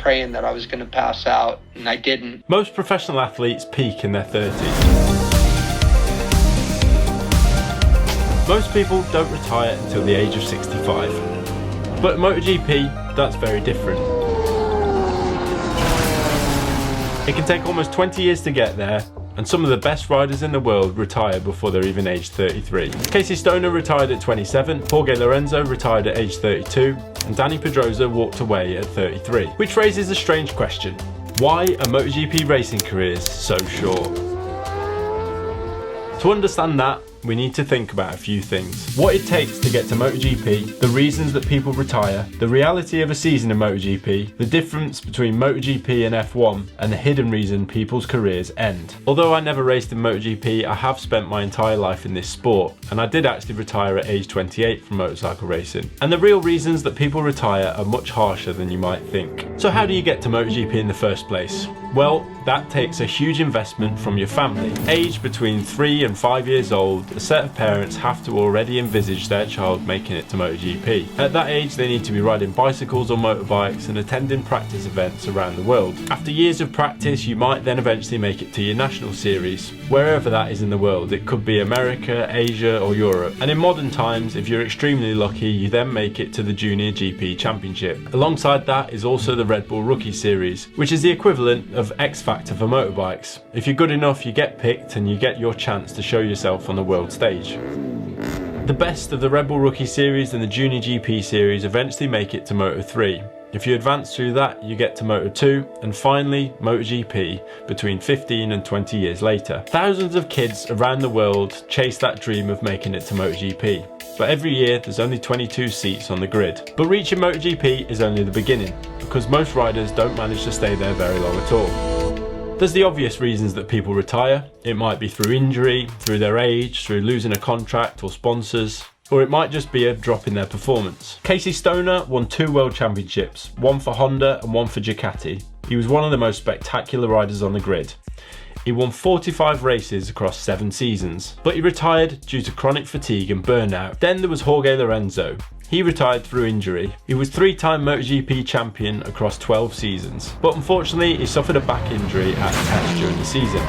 praying that I was going to pass out, and I didn't. Most professional athletes peak in their 30s. Most people don't retire until the age of 65. But MotoGP, that's very different. It can take almost 20 years to get there, and some of the best riders in the world retire before they're even aged 33. Casey Stoner retired at 27, Jorge Lorenzo retired at age 32, and Dani Pedrosa walked away at 33. Which raises a strange question. Why are MotoGP racing careers so short? To understand that, we need to think about a few things. What it takes to get to MotoGP, the reasons that people retire, the reality of a season in MotoGP, the difference between MotoGP and F1, and the hidden reason people's careers end. Although I never raced in MotoGP, I have spent my entire life in this sport, and I did actually retire at age 28 from motorcycle racing. And the real reasons that people retire are much harsher than you might think. So how do you get to MotoGP in the first place? Well, that takes a huge investment from your family. Aged between 3 and 5 years old, a set of parents have to already envisage their child making it to MotoGP. At that age, they need to be riding bicycles or motorbikes and attending practice events around the world. After years of practice, you might then eventually make it to your national series, wherever that is in the world. It could be America, Asia or Europe. And in modern times, if you're extremely lucky, you then make it to the Junior GP Championship. Alongside that is also the Red Bull Rookie Series, which is the equivalent of X Factor for motorbikes. If you're good enough, you get picked and you get your chance to show yourself on the world stage. The best of the Red Bull Rookie Series and the Junior GP Series eventually make it to Moto3. If you advance through that, you get to Moto2 and finally MotoGP between 15 and 20 years later. Thousands of kids around the world chase that dream of making it to MotoGP. But every year there's only 22 seats on the grid. But reaching MotoGP is only the beginning, because most riders don't manage to stay there very long at all. There's the obvious reasons that people retire. It might be through injury, through their age, through losing a contract or sponsors, or it might just be a drop in their performance. Casey Stoner won 2 world championships, one for Honda and one for Ducati. He was one of the most spectacular riders on the grid. He won 45 races across 7 seasons, but he retired due to chronic fatigue and burnout. Then there was Jorge Lorenzo. He retired through injury. He was 3-time MotoGP champion across 12 seasons, but unfortunately he suffered a back injury at a test during the season.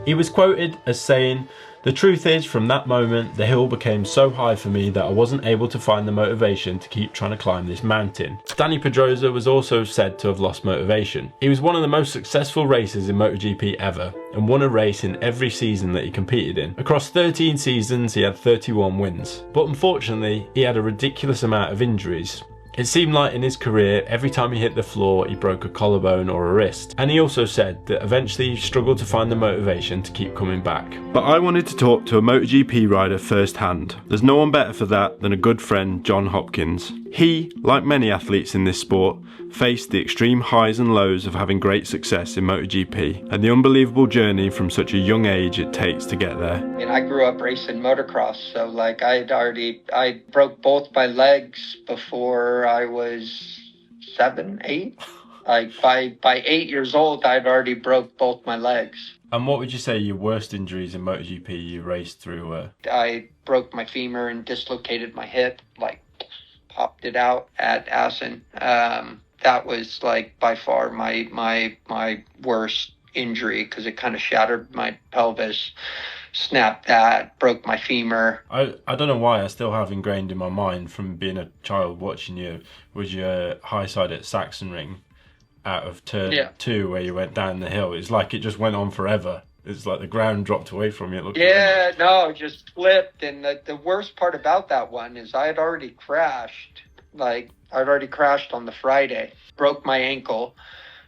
He was quoted as saying, "The truth is, from that moment, the hill became so high for me that I wasn't able to find the motivation to keep trying to climb this mountain." Dani Pedrosa was also said to have lost motivation. He was one of the most successful racers in MotoGP ever, and won a race in every season that he competed in. Across 13 seasons, he had 31 wins. But unfortunately, he had a ridiculous amount of injuries. It seemed like in his career, every time he hit the floor, he broke a collarbone or a wrist. And he also said that eventually he struggled to find the motivation to keep coming back. But I wanted to talk to a MotoGP rider firsthand. There's no one better for that than a good friend, John Hopkins. He, like many athletes in this sport, faced the extreme highs and lows of having great success in MotoGP and the unbelievable journey from such a young age it takes to get there. I mean, I grew up racing motocross, so like I broke both my legs before I was 7, 8. Like by 8 years old, I'd already broke both my legs. And what would you say your worst injuries in MotoGP you raced through were? I broke my femur and dislocated my hip, like popped it out at Assen. That was like by far my worst injury, because it kind of shattered my pelvis, snapped that, broke my femur. I don't know why I still have ingrained in my mind from being a child watching you was your high side at Sachsenring out of turn 2 where you went down the hill. It's like it just went on forever. It's like the ground dropped away from you. It looked no, it just flipped. And the worst part about that one is I had already crashed. Like, I'd already crashed on the Friday, broke my ankle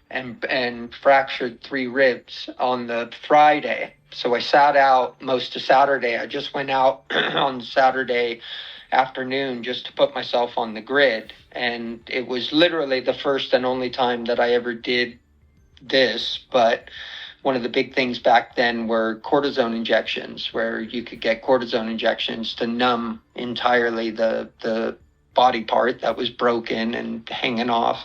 and fractured 3 ribs on the Friday. So I sat out most of Saturday. I just went out on Saturday afternoon just to put myself on the grid. And it was literally the first and only time that I ever did this. But one of the big things back then were cortisone injections, where you could get cortisone injections to numb entirely the body part that was broken and hanging off.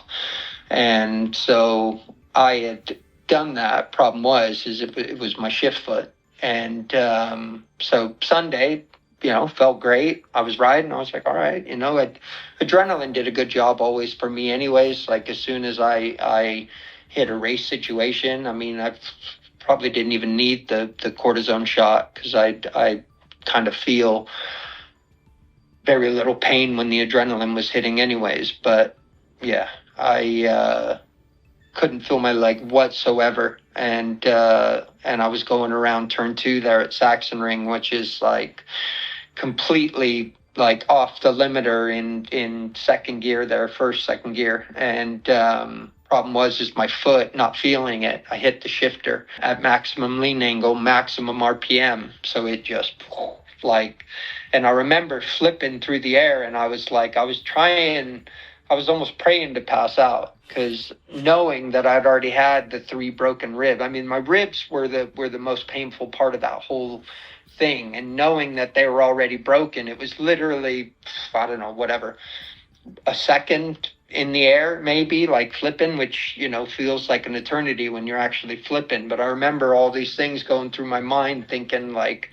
And so I had done that. Problem was it was my shift foot. And so Sunday, felt great. I was riding. I was like, all right, adrenaline did a good job always for me anyways. Like as soon as I hit a race situation, I mean, I probably didn't even need the cortisone shot because I kind of feel very little pain when the adrenaline was hitting anyways. But yeah, I couldn't feel my leg whatsoever. And I was going around turn 2 there at Sachsenring, which is like completely like off the limiter in second gear there, second gear. And problem was my foot not feeling it. I hit the shifter at maximum lean angle, maximum RPM. So it just and I remember flipping through the air, and I was almost praying to pass out, because knowing that I'd already had the 3 broken ribs. I mean, my ribs were the most painful part of that whole thing, and knowing that they were already broken, it was literally, I don't know, whatever, a second in the air, maybe, like flipping, which, feels like an eternity when you're actually flipping. But I remember all these things going through my mind, thinking like,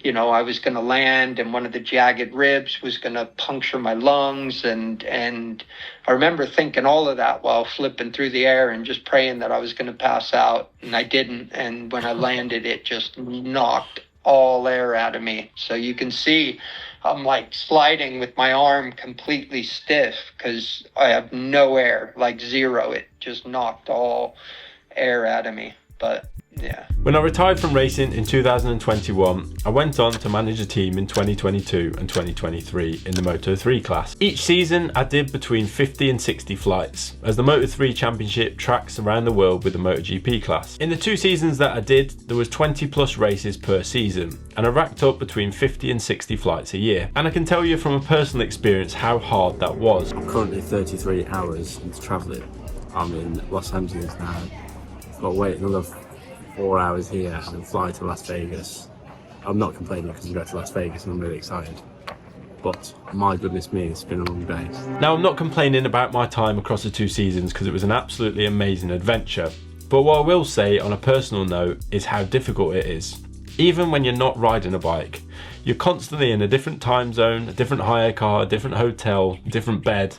I was going to land and one of the jagged ribs was going to puncture my lungs. And I remember thinking all of that while flipping through the air and just praying that I was going to pass out. And I didn't. And when I landed, it just knocked all air out of me. So you can see I'm like sliding with my arm completely stiff because I have no air, like zero. It just knocked all air out of me. But yeah. When I retired from racing in 2021, I went on to manage a team in 2022 and 2023 in the Moto3 class. Each season I did between 50 and 60 flights, as the Moto3 Championship tracks around the world with the MotoGP class. In the 2 seasons that I did, there was 20 plus races per season, and I racked up between 50 and 60 flights a year. And I can tell you from a personal experience how hard that was. I'm currently 33 hours into travelling. I'm in Los Angeles now. I've got to wait another 4 hours here and then fly to Las Vegas. I'm not complaining because we go to Las Vegas and I'm really excited. But my goodness me, it's been a long day. Now, I'm not complaining about my time across the 2 seasons because it was an absolutely amazing adventure. But what I will say on a personal note is how difficult it is. Even when you're not riding a bike, you're constantly in a different time zone, a different hire car, a different hotel, different bed,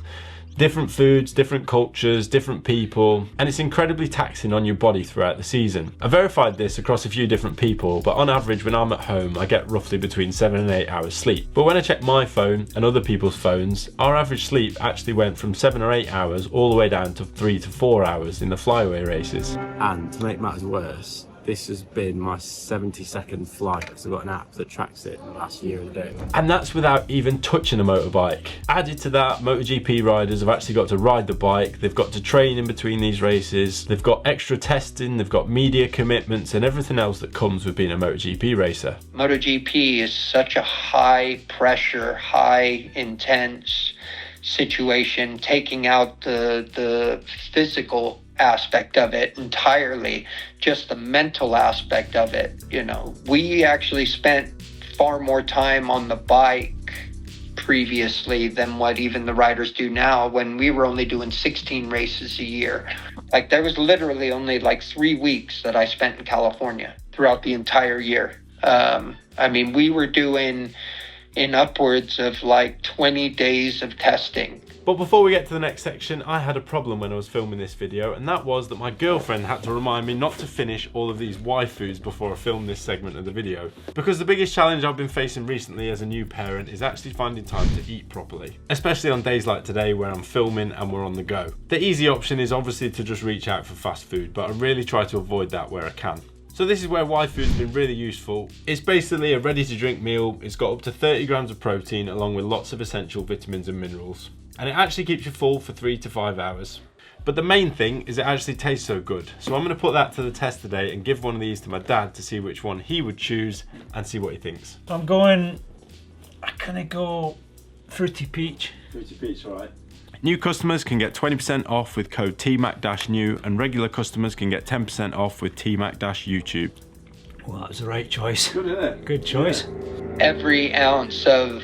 different foods, different cultures, different people, and it's incredibly taxing on your body throughout the season. I verified this across a few different people, but on average when I'm at home I get roughly between 7 and 8 hours sleep. But when I check my phone and other people's phones, our average sleep actually went from 7 or 8 hours all the way down to 3 to 4 hours in the flyaway races. And to make matters worse, this has been my 70-second flight because I've got an app that tracks it in the last year and a day. And that's without even touching a motorbike. Added to that, MotoGP riders have actually got to ride the bike, they've got to train in between these races, they've got extra testing, they've got media commitments and everything else that comes with being a MotoGP racer. MotoGP is such a high pressure, high intense situation, taking out the physical aspect of it entirely, just the mental aspect of it. We actually spent far more time on the bike previously than what even the riders do now, when we were only doing 16 races a year. Like there was literally only like 3 weeks that I spent in California throughout the entire year. I mean, we were doing in upwards of like 20 days of testing. But before we get to the next section, I had a problem when I was filming this video, and that was that my girlfriend had to remind me not to finish all of these waifus before I filmed this segment of the video. Because the biggest challenge I've been facing recently as a new parent is actually finding time to eat properly. Especially on days like today where I'm filming and we're on the go. The easy option is obviously to just reach out for fast food, but I really try to avoid that where I can. So this is where YFood has been really useful. It's basically a ready to drink meal. It's got up to 30 grams of protein along with lots of essential vitamins and minerals. And it actually keeps you full for 3 to 5 hours. But the main thing is it actually tastes so good. So I'm going to put that to the test today and give one of these to my dad to see which one he would choose and see what he thinks. I'm going, I'm gonna go Fruity Peach. Fruity Peach, alright. New customers can get 20% off with code TMAC-NEW and regular customers can get 10% off with TMAC-YOUTUBE. Well, that was the right choice. Good, isn't it? Good choice. Every ounce of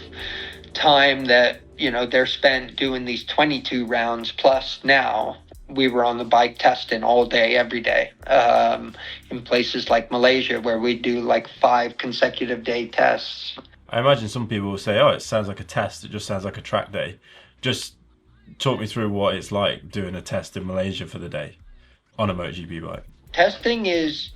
time that they're spent doing these 22 rounds plus now, we were on the bike testing all day, every day. In places like Malaysia where we do like 5 consecutive day tests. I imagine some people will say, oh, it sounds like a test, it just sounds like a track day. Just talk me through what it's like doing a test in Malaysia for the day on a MotoGP bike. Testing is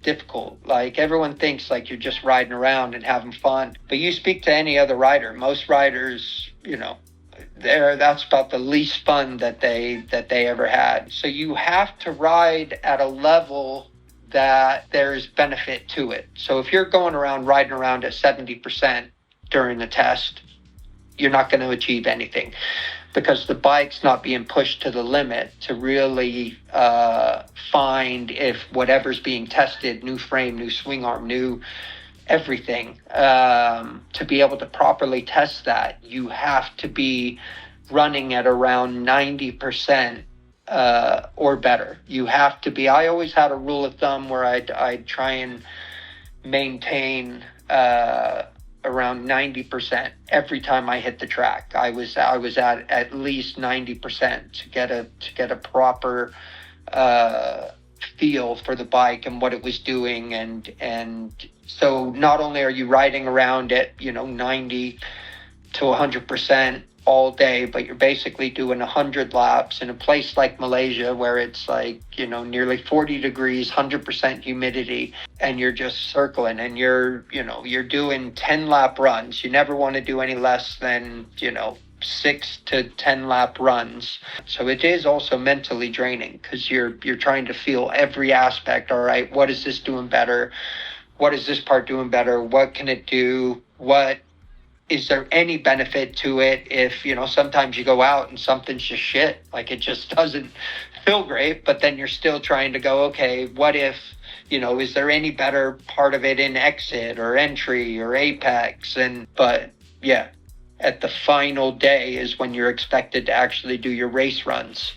difficult. Like, everyone thinks like you're just riding around and having fun, but you speak to any other rider, most riders, you know, that's about the least fun that they ever had. So you have to ride at a level that there's benefit to it. So if you're going around riding around at 70% during the test, you're not going to achieve anything, because the bike's not being pushed to the limit to really find if whatever's being tested, new frame, new swing arm, new everything, to be able to properly test that, you have to be running at around 90% or better. You have to be. I always had a rule of thumb where I'd try and maintain around 90% every time I hit the track. I was at least 90% to get a proper feel for the bike and what it was doing, and so not only are you riding around at 90 to 100% all day, but you're basically doing 100 laps in a place like Malaysia where it's like nearly 40 degrees, 100% humidity, and you're just circling, and you're doing 10 lap runs. You never want to do any less than 6 to 10 lap runs. So it is also mentally draining, because you're trying to feel every aspect. All right, what is this doing better? What is this part doing better? What can it do? What is there any benefit to it? If sometimes you go out and something's just shit, like it just doesn't feel great, but then you're still trying to go, okay, what if is there any better part of it in exit or entry or apex? But yeah, at the final day is when you're expected to actually do your race runs,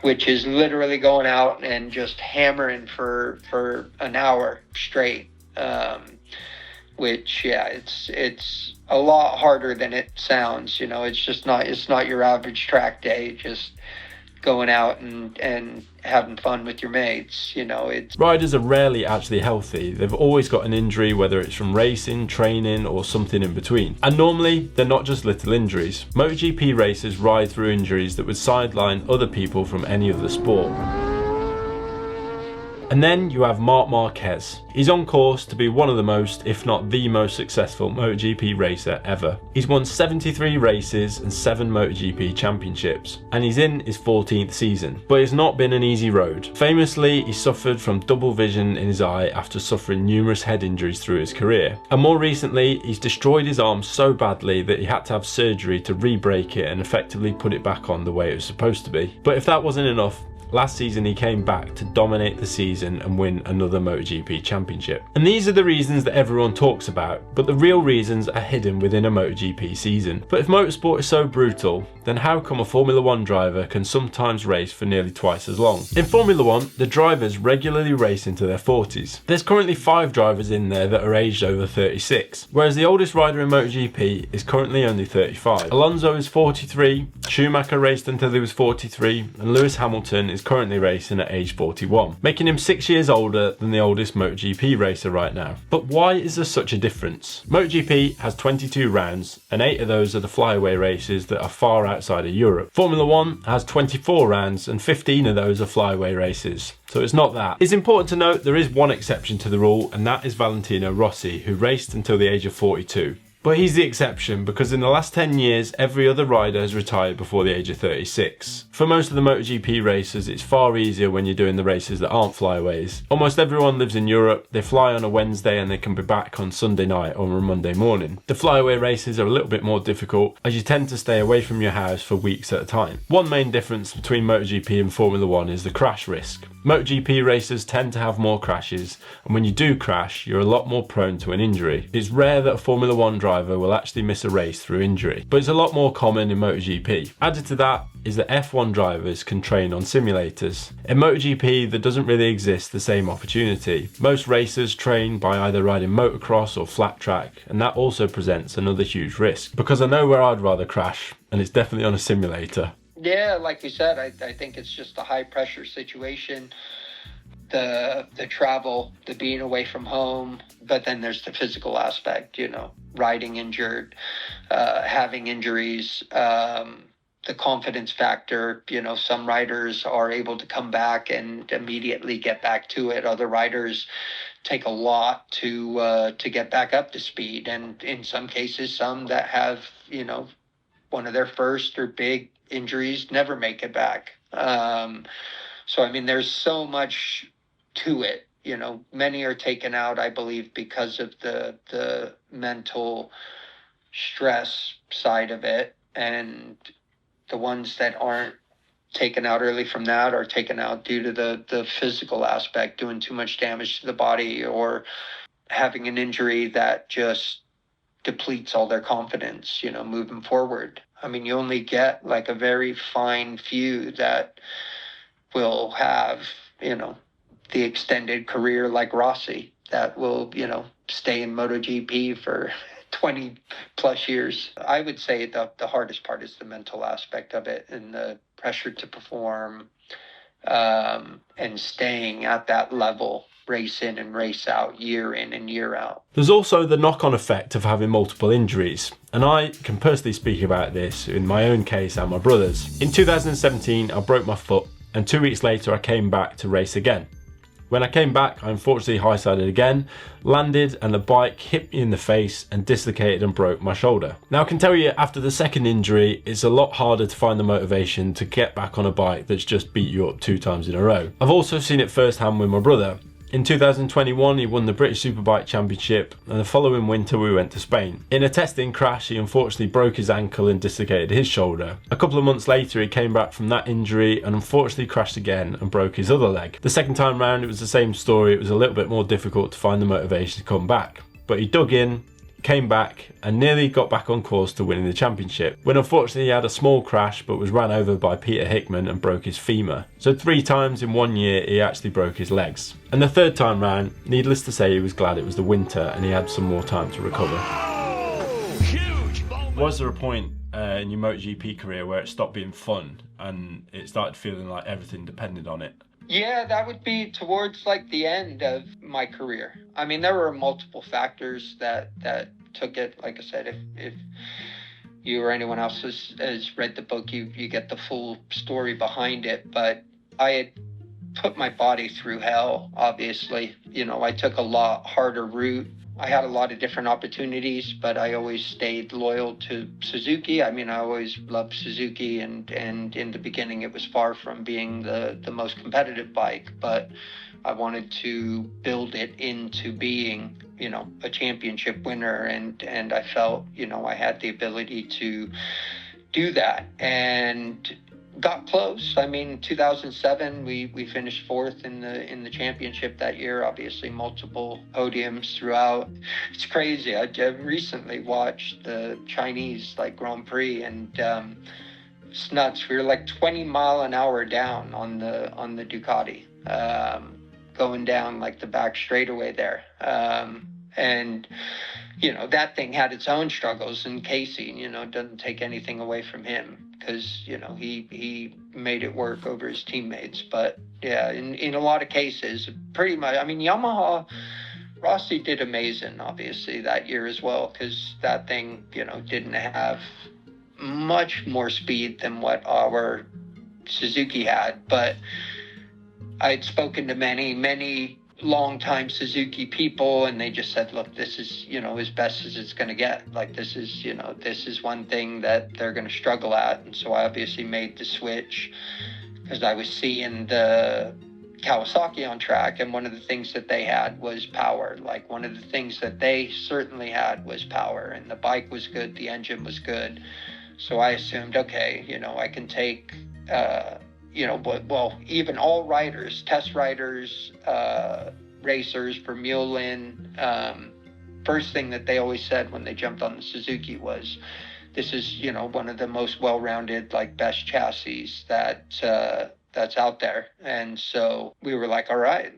which is literally going out and just hammering for an hour straight. Which, yeah, it's a lot harder than it sounds. It's not your average track day, just going out and having fun with your mates. Riders are rarely actually healthy. They've always got an injury, whether it's from racing, training, or something in between. And normally, they're not just little injuries. MotoGP racers ride through injuries that would sideline other people from any other sport. And then you have Marc Marquez. He's on course to be one of the most, if not the most successful MotoGP racer ever. He's won 73 races and 7 MotoGP championships, and he's in his 14th season. But it's not been an easy road. Famously, he suffered from double vision in his eye after suffering numerous head injuries through his career. And more recently, he's destroyed his arm so badly that he had to have surgery to re-break it and effectively put it back on the way it was supposed to be. But if that wasn't enough, last season he came back to dominate the season and win another MotoGP championship. And these are the reasons that everyone talks about, but the real reasons are hidden within a MotoGP season. But if motorsport is so brutal, then how come a Formula 1 driver can sometimes race for nearly twice as long? In Formula 1, the drivers regularly race into their 40s. There's currently 5 drivers in there that are aged over 36, whereas the oldest rider in MotoGP is currently only 35. Alonso is 43, Schumacher raced until he was 43, and Lewis Hamilton is currently racing at age 41, making him 6 years older than the oldest MotoGP racer right now. But why is there such a difference? MotoGP has 22 rounds, and 8 of those are the flyaway races that are far outside of Europe. Formula 1 has 24 rounds, and 15 of those are flyaway races. So it's not that. It's important to note there is one exception to the rule, and that is Valentino Rossi, who raced until the age of 42. But he's the exception, because in the last 10 years, every other rider has retired before the age of 36. For most of the MotoGP racers, it's far easier when you're doing the races that aren't flyaways. Almost everyone lives in Europe, they fly on a Wednesday and they can be back on Sunday night or a Monday morning. The flyaway races are a little bit more difficult, as you tend to stay away from your house for weeks at a time. One main difference between MotoGP and Formula 1 is the crash risk. MotoGP racers tend to have more crashes, and when you do crash, you're a lot more prone to an injury. It's rare that a Formula 1 driver will actually miss a race through injury, but it's a lot more common in MotoGP. Added to that is that F1 drivers can train on simulators. In MotoGP, there doesn't really exist the same opportunity. Most racers train by either riding motocross or flat track, and that also presents another huge risk, because I know where I'd rather crash, and it's definitely on a simulator. Yeah, like you said, I think it's just a high pressure situation. The travel, the being away from home, but then there's the physical aspect, riding injured, having injuries, the confidence factor. Some riders are able to come back and immediately get back to it. Other riders take a lot to get back up to speed. And in some cases, some that have, one of their first or big injuries never make it back. So, I mean, there's so much to it. Many are taken out, I believe, because of the mental stress side of it. And the ones that aren't taken out early from that are taken out due to the physical aspect, doing too much damage to the body or having an injury that just depletes all their confidence, moving forward. I mean, you only get like a very fine few that will have, the extended career like Rossi that will, stay in MotoGP for 20 plus years. I would say the hardest part is the mental aspect of it and the pressure to perform, and staying at that level, race in and race out, year in and year out. There's also the knock-on effect of having multiple injuries, and I can personally speak about this in my own case and my brother's. In 2017, I broke my foot, and 2 weeks later I came back to race again. When I came back, I unfortunately high-sided again, landed, and the bike hit me in the face and dislocated and broke my shoulder. Now I can tell you, after the second injury, it's a lot harder to find the motivation to get back on a bike that's just beat you up 2 times in a row. I've also seen it firsthand with my brother. In 2021, he won the British Superbike Championship, and the following winter we went to Spain. In a testing crash, he unfortunately broke his ankle and dislocated his shoulder. A couple of months later, he came back from that injury and unfortunately crashed again and broke his other leg. The second time round, it was the same story. It was a little bit more difficult to find the motivation to come back. But he dug in, came back, and nearly got back on course to winning the championship, when unfortunately he had a small crash but was ran over by Peter Hickman and broke his femur. So 3 times in 1 year he actually broke his legs. And the third time round, needless to say, he was glad it was the winter and he had some more time to recover. Was there a point in your MotoGP career where it stopped being fun and it started feeling like everything depended on it? Yeah, that would be towards like the end of my career. I mean, there were multiple factors that took it. Like I said, if you or anyone else has read the book, you get the full story behind it. But I had put my body through hell, obviously. I took a lot harder route. I had a lot of different opportunities, but I always stayed loyal to Suzuki. I mean, I always loved Suzuki, and in the beginning it was far from being the most competitive bike, but I wanted to build it into being, a championship winner, and I felt, I had the ability to do that, and got close. I mean, 2007, we finished 4th in the championship that year. Obviously, multiple podiums throughout. It's crazy. I recently watched the Chinese Grand Prix, and it's nuts. We were 20 mile an hour down on the Ducati, going down the back straightaway there. And that thing had its own struggles, and Casey, doesn't take anything away from him, because he made it work over his teammates. But yeah, in a lot of cases, pretty much, I mean, Yamaha, Rossi did amazing obviously that year as well, because that thing didn't have much more speed than what our Suzuki had. But I'd spoken to many longtime Suzuki people, and they just said, look, this is as best as it's going to get. This is one thing that they're going to struggle at. And so I obviously made the switch because I was seeing the Kawasaki on track, and one of the things that they had was power. One of the things that they certainly had was power, and the bike was good, the engine was good. So I assumed, okay, I can take even all riders, test riders, racers for Mulin, first thing that they always said when they jumped on the Suzuki was, this is, one of the most well-rounded, best chassis that's out there. And so we were all right,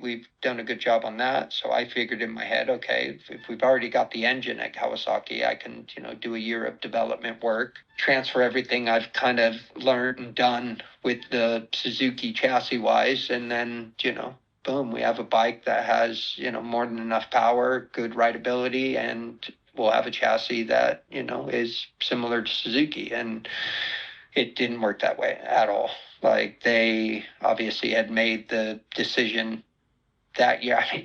we've done a good job on that. So I figured in my head, okay, if we've already got the engine at Kawasaki, I can, do a year of development work, transfer everything I've kind of learned and done with the Suzuki chassis wise, and then, boom, we have a bike that has, more than enough power, good rideability, and we'll have a chassis that, is similar to Suzuki. And it didn't work that way at all. Like, they obviously had made the decision that year. I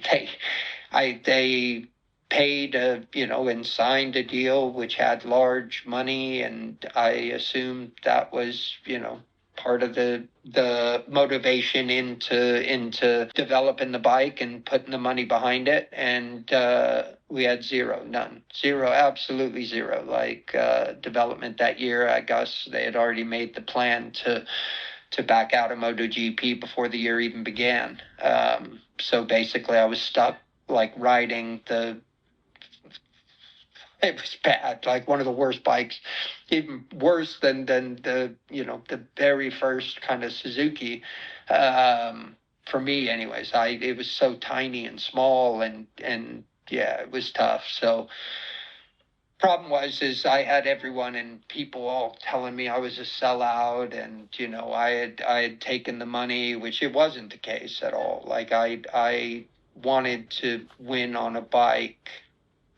mean, they paid and signed a deal which had large money, and I assumed that was, part of the motivation into developing the bike and putting the money behind it. And we had zero, absolutely zero. Like, development that year, I guess they had already made the plan to back out of MotoGP before the year even began. So basically I was stuck, like, riding it was bad, like one of the worst bikes, even worse than the very first kind of Suzuki. For me anyways, it was so tiny and small, and yeah, it was tough. So problem is I had everyone and people all telling me I was a sellout, and I had taken the money, which it wasn't the case at all. Like, I wanted to win on a bike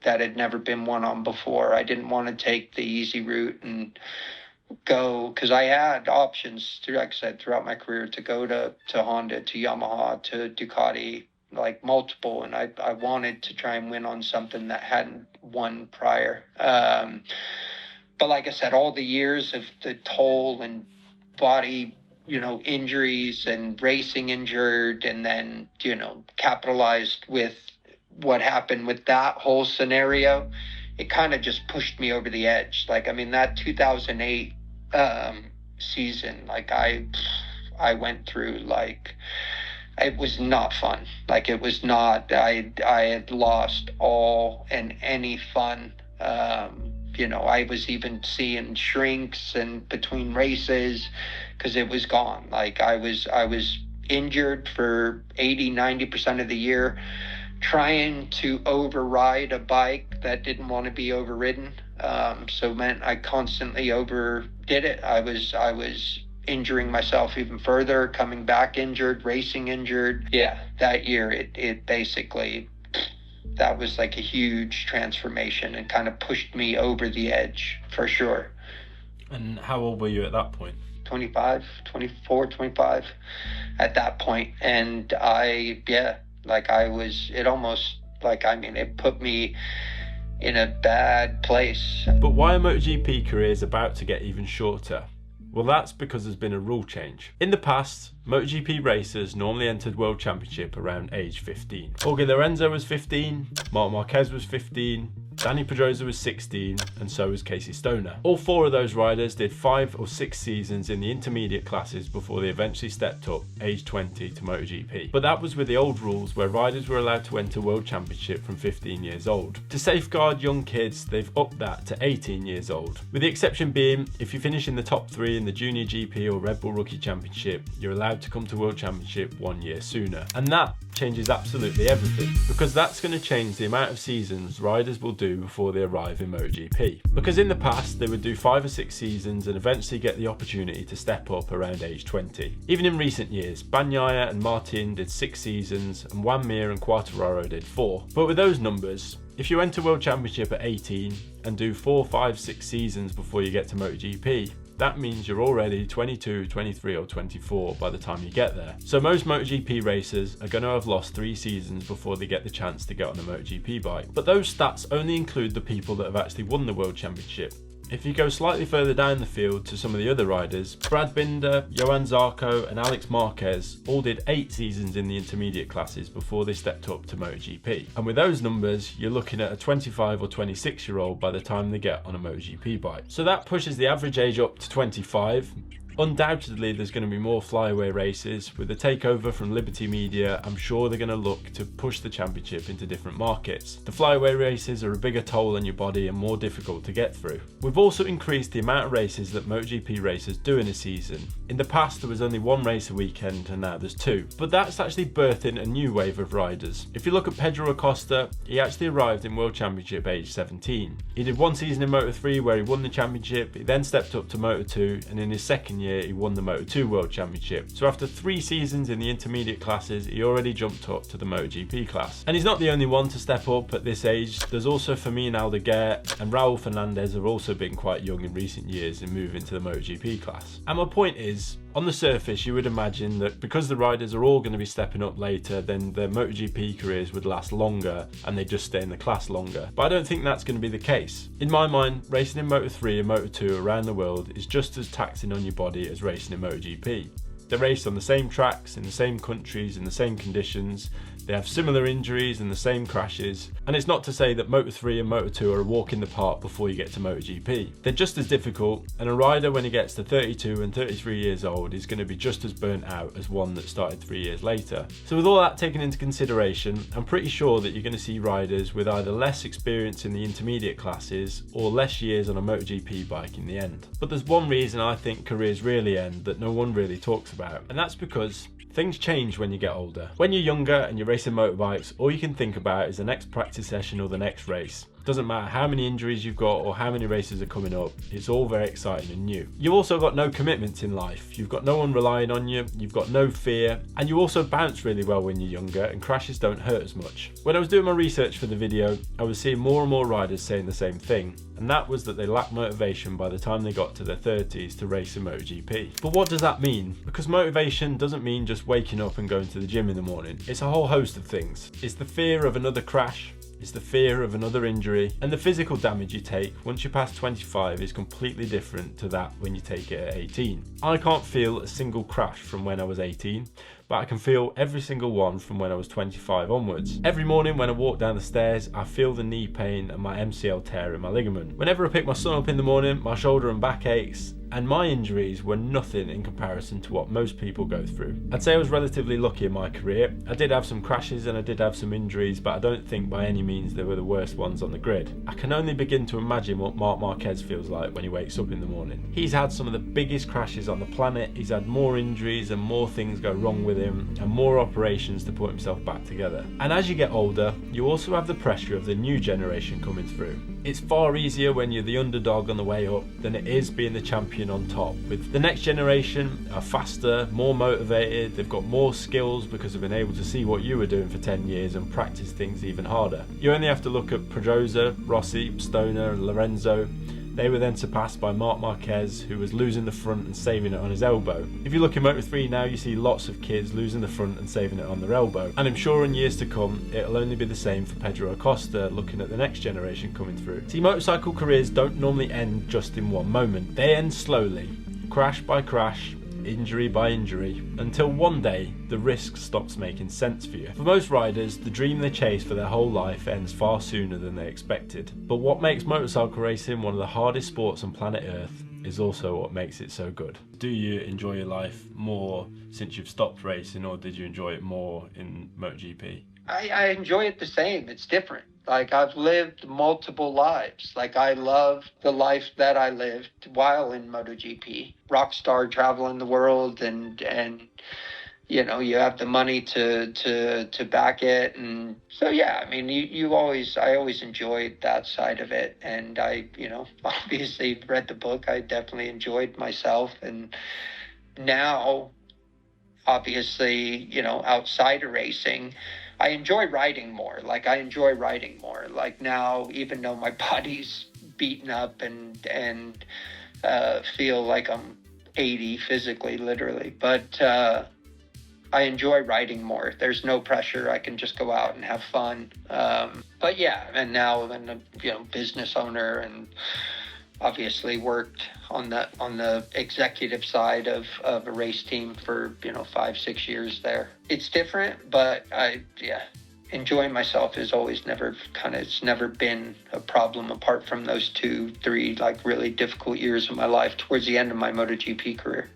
that had never been won on before. I didn't want to take the easy route and go, because I had options, like I said, throughout my career, to go to Honda, to Yamaha, to Ducati, like multiple, and I wanted to try and win on something that hadn't won prior. But like I said, all the years of the toll and body, injuries and racing injured, and then, capitalized with what happened with that whole scenario, it kind of just pushed me over the edge. Like, I mean, that 2008 season, like, I went through, like, it was not fun. Like, it was not, I had lost all and any fun. I was even seeing shrinks and between races because it was gone. Like, I was injured for 80-90% of the year, trying to override a bike that didn't want to be overridden. So meant I constantly overdid it. I was injuring myself even further, coming back injured, racing injured. Yeah, that year it basically, that was like a huge transformation and kind of pushed me over the edge for sure. And how old were you at that point? 25 at that point. And it put me in a bad place. But why are MotoGP careers about to get even shorter? Well, that's because there's been a rule change. In the past, MotoGP racers normally entered World Championship around age 15. Jorge Lorenzo was 15, Marc Marquez was 15, Dani Pedrosa was 16, and so was Casey Stoner. All four of those riders did 5 or 6 seasons in the intermediate classes before they eventually stepped up, age 20, to MotoGP. But that was with the old rules where riders were allowed to enter World Championship from 15 years old. To safeguard young kids, they've upped that to 18 years old. With the exception being, if you finish in the top 3 in the Junior GP or Red Bull Rookie Championship, you're allowed to come to World Championship 1 year sooner. And that changes absolutely everything, because that's going to change the amount of seasons riders will do before they arrive in MotoGP. Because in the past they would do 5 or 6 seasons and eventually get the opportunity to step up around age 20. Even in recent years, Bagnaia and Martin did 6 seasons and Juan Mir and Quartararo did 4. But with those numbers, if you enter World Championship at 18 and do 4, 5, 6 seasons before you get to MotoGP, that means you're already 22, 23 or 24 by the time you get there. So most MotoGP racers are going to have lost 3 seasons before they get the chance to get on a MotoGP bike. But those stats only include the people that have actually won the World Championship. If you go slightly further down the field to some of the other riders, Brad Binder, Johan Zarco and Alex Marquez all did 8 seasons in the intermediate classes before they stepped up to MotoGP. And with those numbers, you're looking at a 25 or 26 year old by the time they get on a MotoGP bike. So that pushes the average age up to 25. Undoubtedly there's going to be more flyaway races. With the takeover from Liberty Media, I'm sure they're going to look to push the championship into different markets. The flyaway races are a bigger toll on your body and more difficult to get through. We've also increased the amount of races that MotoGP racers do in a season. In the past there was only 1 race a weekend and now there's 2. But that's actually birthing a new wave of riders. If you look at Pedro Acosta, he actually arrived in World Championship age 17. He did 1 season in Moto3 where he won the championship, he then stepped up to Moto2 and in his second year he won the Moto2 World Championship. So after 3 seasons in the intermediate classes, he already jumped up to the MotoGP class. And he's not the only one to step up at this age. There's also Fermin Aldeguer and Raul Fernandez have also been quite young in recent years in moving to the MotoGP class. And my point is, on the surface, you would imagine that because the riders are all going to be stepping up later, then their MotoGP careers would last longer and they just stay in the class longer. But I don't think that's going to be the case. In my mind, racing in Moto3 and Moto2 around the world is just as taxing on your body as racing in MotoGP. They race on the same tracks, in the same countries, in the same conditions. They have similar injuries and the same crashes. And it's not to say that Moto3 and Moto2 are a walk in the park before you get to MotoGP. They're just as difficult, and a rider when he gets to 32 and 33 years old is going to be just as burnt out as one that started 3 years later. So with all that taken into consideration, I'm pretty sure that you're going to see riders with either less experience in the intermediate classes or less years on a MotoGP bike in the end. But there's one reason I think careers really end that no one really talks about, and that's because things change when you get older. When you're younger and you're racing motorbikes, all you can think about is the next practice session or the next race. Doesn't matter how many injuries you've got or how many races are coming up, it's all very exciting and new. You've also got no commitments in life. You've got no one relying on you, you've got no fear, and you also bounce really well when you're younger and crashes don't hurt as much. When I was doing my research for the video, I was seeing more and more riders saying the same thing, and that was that they lacked motivation by the time they got to their 30s to race in MotoGP. But what does that mean? Because motivation doesn't mean just waking up and going to the gym in the morning. It's a whole host of things. It's the fear of another crash, it's the fear of another injury, and the physical damage you take once you pass 25 is completely different to that when you take it at 18. I can't feel a single crash from when I was 18, but I can feel every single one from when I was 25 onwards. Every morning when I walk down the stairs, I feel the knee pain and my MCL tear in my ligament. Whenever I pick my son up in the morning, my shoulder and back aches, and my injuries were nothing in comparison to what most people go through. I'd say I was relatively lucky in my career. I did have some crashes and I did have some injuries, but I don't think by any means they were the worst ones on the grid. I can only begin to imagine what Marc Marquez feels like when he wakes up in the morning. He's had some of the biggest crashes on the planet, he's had more injuries and more things go wrong with him, and more operations to put himself back together. And as you get older, you also have the pressure of the new generation coming through. It's far easier when you're the underdog on the way up than it is being the champion on top. With the next generation are faster, more motivated, they've got more skills because they've been able to see what you were doing for 10 years and practice things even harder. You only have to look at Pedrosa, Rossi, Stoner and Lorenzo. They were then surpassed by Marc Marquez, who was losing the front and saving it on his elbow. If you look in Moto3 now, you see lots of kids losing the front and saving it on their elbow. And I'm sure in years to come, it'll only be the same for Pedro Acosta, looking at the next generation coming through. See, motorcycle careers don't normally end just in one moment. They end slowly, crash by crash, injury by injury, until one day the risk stops making sense for you. For most riders, the dream they chase for their whole life ends far sooner than they expected. But what makes motorcycle racing one of the hardest sports on planet Earth is also what makes it so good. Do you enjoy your life more since you've stopped racing, or did you enjoy it more in MotoGP? I enjoy it the same. It's different. Like, I've lived multiple lives. Like, I love the life that I lived while in MotoGP. Rockstar, traveling the world, and you know, you have the money to back it. And so, yeah, I mean, I always enjoyed that side of it. And I, you know, obviously read the book. I definitely enjoyed myself. And now, obviously, you know, outside of racing, I enjoy riding more. Like, I enjoy riding more. Like, now, even though my body's beaten up and feel like I'm 80 physically, literally, but I enjoy riding more. There's no pressure. I can just go out and have fun. But yeah, and now I'm a, you know, business owner, and obviously worked on the executive side of a race team for, you know, 5-6 years there. It's different, but enjoying myself is always it's never been a problem, apart from those 2-3 like really difficult years of my life towards the end of my MotoGP career.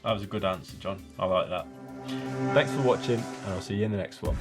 That was a good answer, John. I like that. Thanks for watching, and I'll see you in the next one.